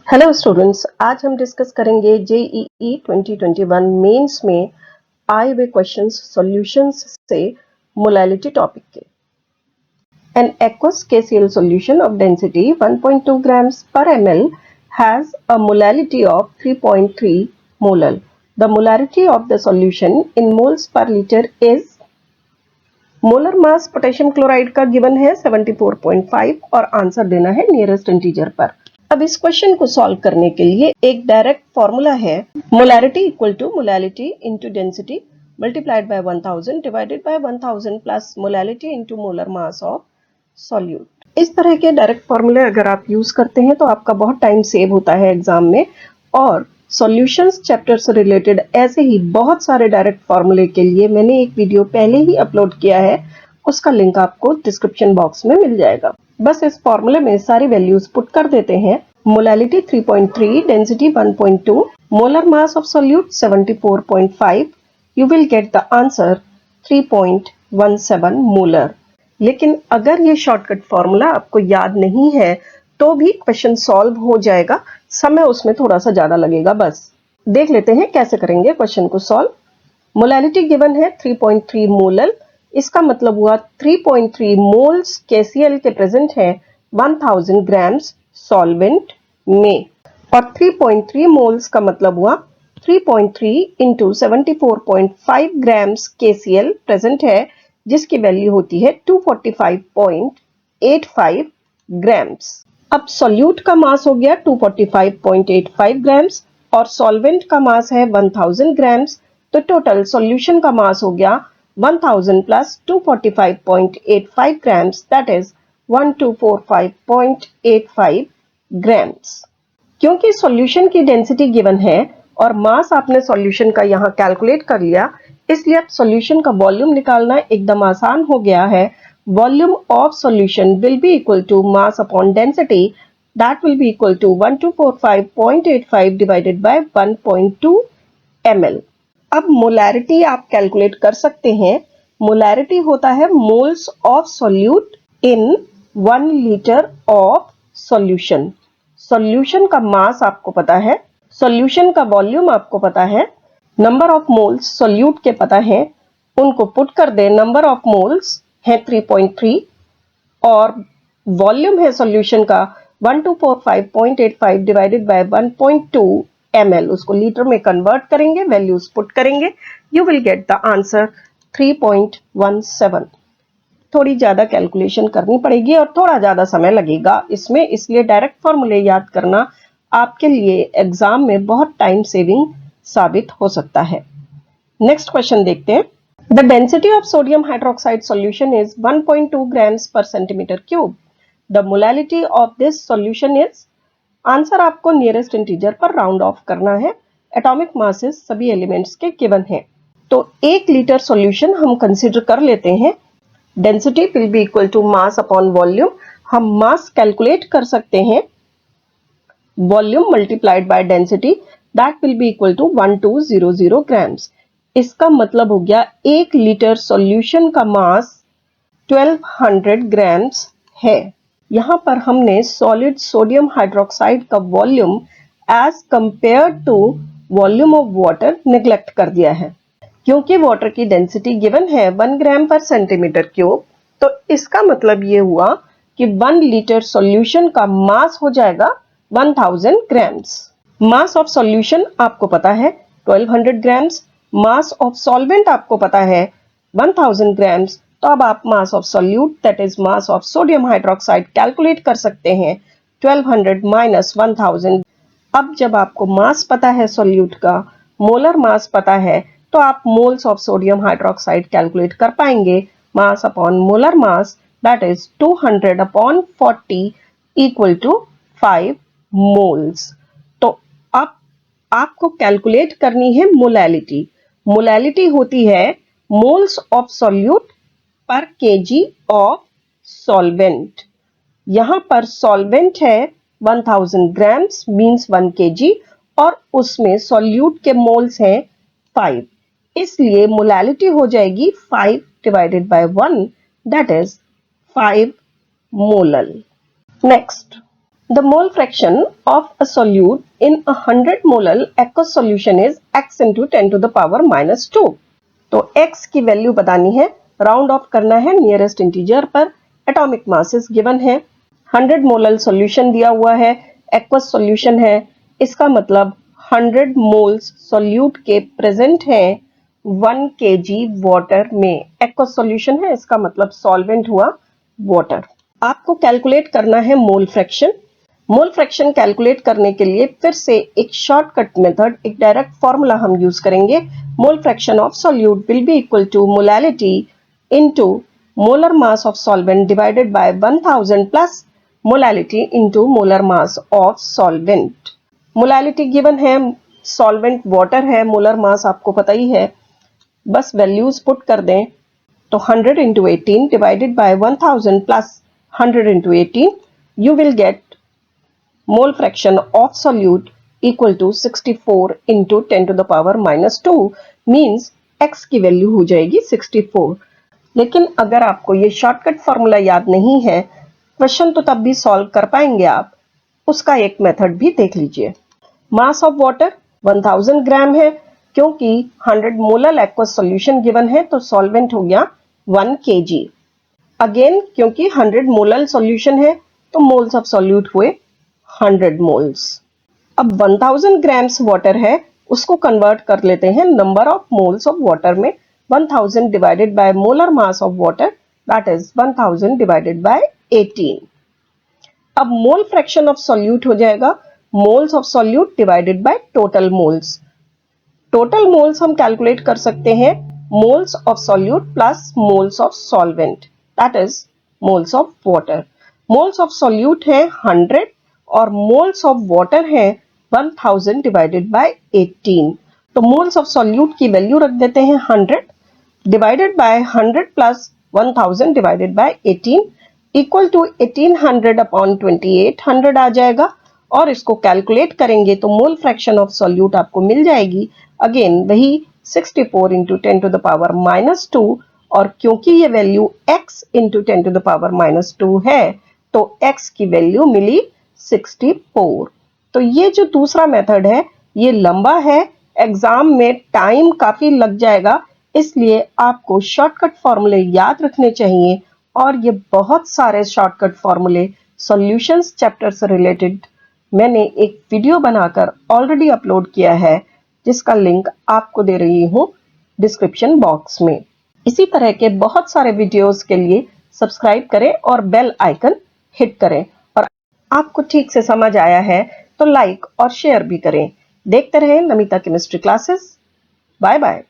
Hello students, आज हम discuss करेंगे जेईई 2021 मेंस में आए हुए क्वेश्चंस सॉल्यूशंस से मोलैलिटी टॉपिक के। An aqueous KCl solution of density 1.2 grams per ml has a molality of 3.3 molar. The molarity of the solution in moles per liter is molar mass potassium chloride का given है 74.5 और answer देना है nearest integer पर। अब इस question को solve करने के लिए एक डायरेक्ट फॉर्मूला है molarity equal to molality into density multiplied by 1000 divided by 1000 plus molality into molar mass of solute. इस तरह के डायरेक्ट फॉर्मूले अगर आप यूज करते हैं तो आपका बहुत टाइम सेव होता है एग्जाम में। और सॉल्यूशंस चैप्टर से रिलेटेड ऐसे ही बहुत सारे डायरेक्ट फॉर्मूले के लिए मैंने एक वीडियो पहले ही अपलोड किया है, उसका लिंक आपको डिस्क्रिप्शन बॉक्स में मिल जाएगा। बस इस फॉर्मूले में सारी वैल्यूज पुट कर देते हैं। Molality 3.3, density 1.2, molar mass of solute 74.5, you will get the answer 3.17 molar. लेकिन अगर ये शॉर्टकट फॉर्मूला आपको याद नहीं है तो भी क्वेश्चन सॉल्व हो जाएगा, समय उसमें थोड़ा सा ज्यादा लगेगा। बस देख लेते हैं कैसे करेंगे क्वेश्चन को सॉल्व। मोलैलिटी गिवन है 3.3 मोलर, इसका मतलब हुआ 3.3 मोल्स KCl के प्रेजेंट है 1000 ग्राम्स सॉल्वेंट में, और 3.3 मोल्स का मतलब हुआ 3.3 इंटू 74.5 ग्राम्स KCl प्रेजेंट है, जिसकी वैल्यू होती है 245.85 ग्राम्स। अब सॉल्यूट का मास हो गया 245.85 ग्राम्स और सॉल्वेंट का मास है 1000 ग्राम्स, तो टोटल सॉल्यूशन का मास हो गया 1000 plus 245.85 grams, that is 1245.85 grams. क्योंकि सॉल्यूशन की डेंसिटी गिवन है और मास आपने सॉल्यूशन का यहाँ कैलकुलेट कर लिया, इसलिए अब सॉल्यूशन का वॉल्यूम निकालना एकदम आसान हो गया है। Volume of solution will be equal to mass upon density, that will be equal to 1245.85 divided by 1.2 ml। अब मोलैरिटी आप कैलकुलेट कर सकते हैं। मोलैरिटी होता है moles of solute in 1 litre of solution. Solution का मास आपको पता है, सॉल्यूशन का वॉल्यूम आपको पता है, नंबर ऑफ मोल्स सॉल्यूट के पता है, उनको पुट कर दे। नंबर ऑफ मोल्स है 3.3 और वॉल्यूम है सॉल्यूशन का 1245.85 डिवाइडेड बाय 1.2 ml, उसको लीटर में कन्वर्ट करेंगे, वैल्यूज पुट करेंगे, you will get the answer 3.17। थोड़ी ज्यादा कैलकुलेशन करनी पड़ेगी और थोड़ा ज्यादा समय लगेगा इसमें, इसलिए डायरेक्ट फॉर्मूले याद करना आपके लिए एग्जाम में बहुत टाइम सेविंग साबित हो सकता है। नेक्स्ट क्वेश्चन देखते हैं। The density of sodium hydroxide solution is 1.2 grams per centimetre cube. The molality of this solution is, answer आपको नियरेस्ट इंटीजर पर राउंड ऑफ करना है। एटॉमिक मासेस सभी एलिमेंट्स के गिवन है, तो 1 लीटर सॉल्यूशन हम कंसीडर कर लेते हैं। Density will be equal to mass upon volume. हम मास कैलकुलेट कर सकते हैं, volume multiplied by density, that will be equal to 1200 grams. इसका मतलब हो गया 1 लीटर सॉल्यूशन का मास 1200 ग्राम्स है। यहां पर हमने सॉलिड सोडियम हाइड्रोक्साइड का volume as compare to volume of water neglect कर दिया है। क्योंकि वाटर की डेंसिटी गिवन है 1 ग्राम पर सेंटीमीटर क्यूब, तो इसका मतलब ये हुआ कि 1 लीटर सॉल्यूशन का मास हो जाएगा 1000 ग्राम्स। मास ऑफ सॉल्यूशन आपको पता है 1200 ग्राम्स, मास ऑफ सॉल्वेंट आपको पता है 1000 ग्राम्स, तो अब आप मास of solute that is mass of sodium hydroxide calculate कर सकते हैं 1200 माइनस 1000। अब जब आपको मास पता है सॉल्यूट का, मोलर मास पता है, तो आप moles of sodium hydroxide calculate कर पाएंगे। Mass upon molar mass that is 200 upon 40 equal to 5 moles. तो अब आपको कैलकुलेट करनी है मोलैलिटी। मोलैलिटी होती है मोल्स ऑफ सॉल्यूट पर केजी ऑफ सॉल्वेंट। यहां पर सॉल्वेंट है 1000 ग्राम्स मींस 1 kg और उसमें सॉल्यूट के मोल्स हैं 5, इसलिए मोलैलिटी हो जाएगी 5 divided by 1, that is 5 molar. Next, The mole fraction of a solute in a 100 molar aqueous solution is x into 10 to the power minus 2. तो x की value बतानी है, राउंड ऑफ करना है नियरेस्ट इंटीजर पर। Atomic mass is given है, 100 molar solution दिया हुआ है, एक्वस सॉल्यूशन है, इसका मतलब 100 मोल्स सॉल्यूट के प्रेजेंट हैं 1 kg वाटर में। एक्वस सॉल्यूशन है, इसका मतलब सॉल्वेंट हुआ वाटर। आपको कैलकुलेट करना है mole fraction. Mole fraction calculate करने के लिए फिर से एक शॉर्टकट मेथड, एक डायरेक्ट फॉर्मूला हम यूज करेंगे। Mole fraction of solute will be equal to molality into molar mass of solvent divided by 1000 plus molality into molar mass of solvent. Molality given है, सॉल्वेंट वाटर है, molar mass आपको पता ही है, बस values put कर दें तो 100 into 18 divided by 1000 plus 100 into 18, you will get mole fraction of solute equal to 64 into 10 to the power minus 2, means x की वैल्यू हो जाएगी 64। लेकिन अगर आपको ये शॉर्टकट फॉर्मूला याद नहीं है, क्वेश्चन तो तब भी सॉल्व कर पाएंगे आप, उसका एक मेथड भी देख लीजिए। मास ऑफ वाटर 1000 ग्राम है, क्योंकि 100 मोलर एक्वस सॉल्यूशन गिवन है तो सॉल्वेंट हो गया 1 kg। अगेन क्योंकि 100 मोलर सॉल्यूशन है तो मोल्स ऑफ सॉल्यूट हुए 100 मोल्स। अब 1000 ग्राम्स वाटर है, उसको कन्वर्ट कर लेते हैं number of moles of water में। 1000 divided by molar mass of water, that is 1000 divided by 18। अब मोल फ्रैक्शन ऑफ सॉल्यूट हो जाएगा moles of solute divided by total moles. Total moles हम कैलकुलेट कर सकते हैं moles of solute plus moles of solvent, that is moles of water. Moles of solute है 100 और moles of water है 1000 divided by 18। तो मोल्स ऑफ सॉल्यूट की value रख देते हैं 100 divided by 100 plus 1000 divided by 18 equal to 1800 upon 2800 आ जाएगा। और इसको कैलकुलेट करेंगे तो मोल फ्रैक्शन ऑफ सॉल्यूट आपको मिल जाएगी, अगेन वही 64 into 10 to the power minus 2। और क्योंकि ये value x into 10 to the power minus 2 है तो x की वैल्यू मिली 64। तो ये जो दूसरा मेथड है ये लंबा है, एग्जाम में टाइम काफी लग जाएगा, इसलिए आपको शॉर्टकट फॉर्मूले याद रखने चाहिए। और ये बहुत सारे शॉर्टकट फॉर्मूले सॉल्यूशंस चैप्टर से रिलेटेड मैंने एक वीडियो बनाकर ऑलरेडी अपलोड किया है, जिसका लिंक आपको दे रही हूँ डिस्क्रिप्शन बॉक्स में। इसी तरह के बहुत सारे वीडियोस के लिए सब्सक्राइब करें और बेल आइकन हिट करें। और आपको ठीक से समझ आया है तो लाइक और शेयर भी करें। देखते रहें Namita chemistry classes. Bye bye.